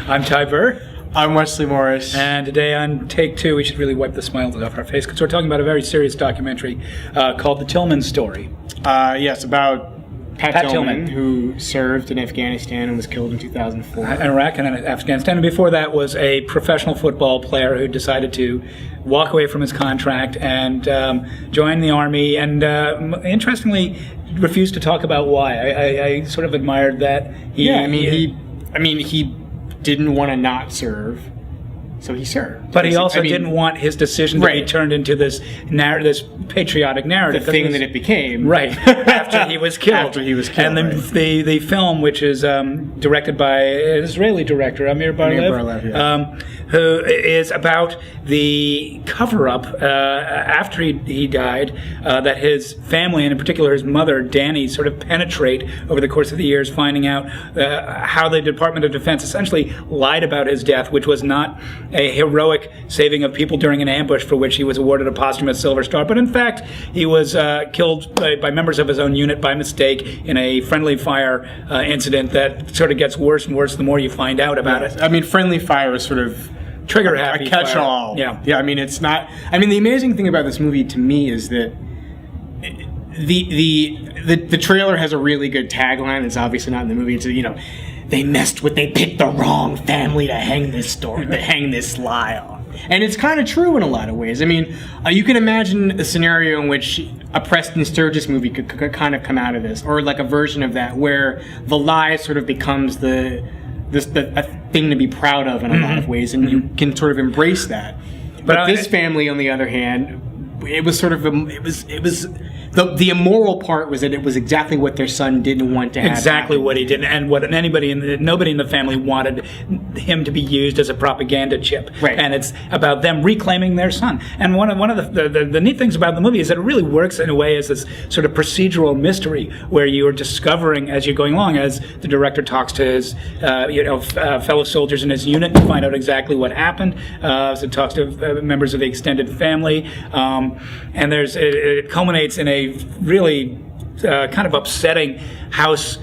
I'm Ty Burr. I'm Wesley Morris. And today on Take Two, we should really wipe the smiles off our face because we're talking about a very serious documentary called The Tillman Story. Yes, about Pat Tillman, who served in Afghanistan and was killed in 2004. Iraq and Afghanistan. And before that was a professional football player who decided to walk away from his contract and join the Army. And interestingly, refused to talk about why. I sort of admired that. He didn't want to not serve, so he served. But he also didn't want his decision to be turned into this patriotic narrative. The thing that it became. Right, after he was killed. After he was killed, and the film, which is directed by an Israeli director, Amir Bar-Lev, who is about the cover-up after he died, that his family, and in particular his mother, Danny, sort of penetrate over the course of the years, finding out how the Department of Defense essentially lied about his death, which was not a heroic saving of people during an ambush for which he was awarded a posthumous Silver Star, but in fact he was killed by members of his own unit by mistake in a friendly fire incident that sort of gets worse and worse the more you find out about it. I mean, friendly fire is sort of trigger happy, a catch-all. Yeah. I mean, it's not. I mean, the amazing thing about this movie to me is that the trailer has a really good tagline. It's obviously not in the movie. It's they picked the wrong family to hang this story, to hang this lie on. And it's kind of true in a lot of ways. I mean, you can imagine a scenario in which a Preston Sturges movie could kind of come out of this, or like a version of that, where the lie sort of becomes a thing to be proud of in a lot of ways, and you can sort of embrace that. But this family, on the other hand, it was sort of the immoral part was that it was exactly what their son didn't want to happen. Exactly what he did, and what nobody in the family wanted him to be used as a propaganda chip. Right. And it's about them reclaiming their son. And one of the neat things about the movie is that it really works in a way as this sort of procedural mystery where you are discovering as you're going along, as the director talks to his fellow soldiers in his unit to find out exactly what happened. So talks to members of the extended family, and it culminates in a really kind of upsetting House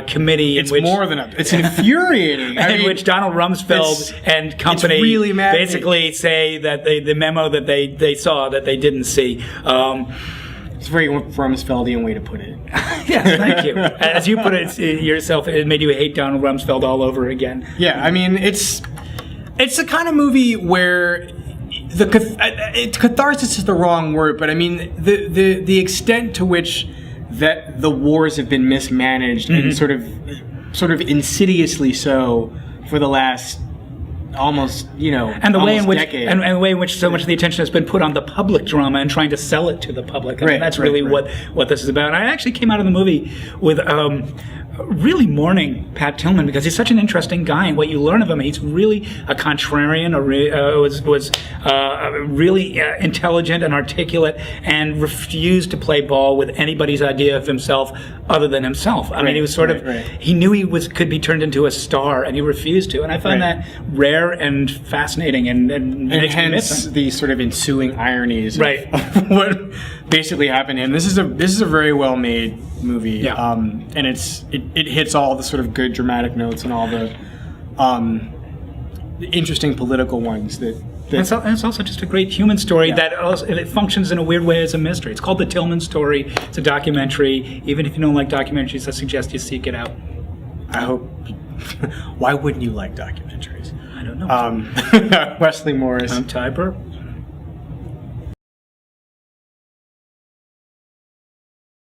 committee. It's more than it's infuriating. In which Donald Rumsfeld and company really basically say that the memo that they saw that they didn't see. It's a very Rumsfeldian way to put it. Yes, thank you. As you put it yourself, it made you hate Donald Rumsfeld all over again. Yeah, I mean, it's the kind of movie where catharsis is the wrong word, but I mean the extent to which that the wars have been mismanaged and sort of insidiously so for the last almost and the way in which decade. And the way in which so much of the attention has been put on the public drama and trying to sell it to the public. I mean, that's really what this is about. And I actually came out of the movie with really mourning Pat Tillman because he's such an interesting guy, and what you learn of him, he's really a contrarian, was really intelligent and articulate, and refused to play ball with anybody's idea of himself other than himself. I mean, he was sort of he knew he could be turned into a star, and he refused to. And I find that rare and fascinating, and hence the sort of ensuing ironies of what basically happened to him. This is a very well made movie, and it hits all the sort of good dramatic notes and all the interesting political ones that. And it's also just a great human story that also, it functions in a weird way as a mystery. It's called The Tillman Story. It's a documentary. Even if you don't like documentaries, I suggest you seek it out. I hope. Why wouldn't you like documentaries? I don't know. Wesley Morris. I'm Ty Burr.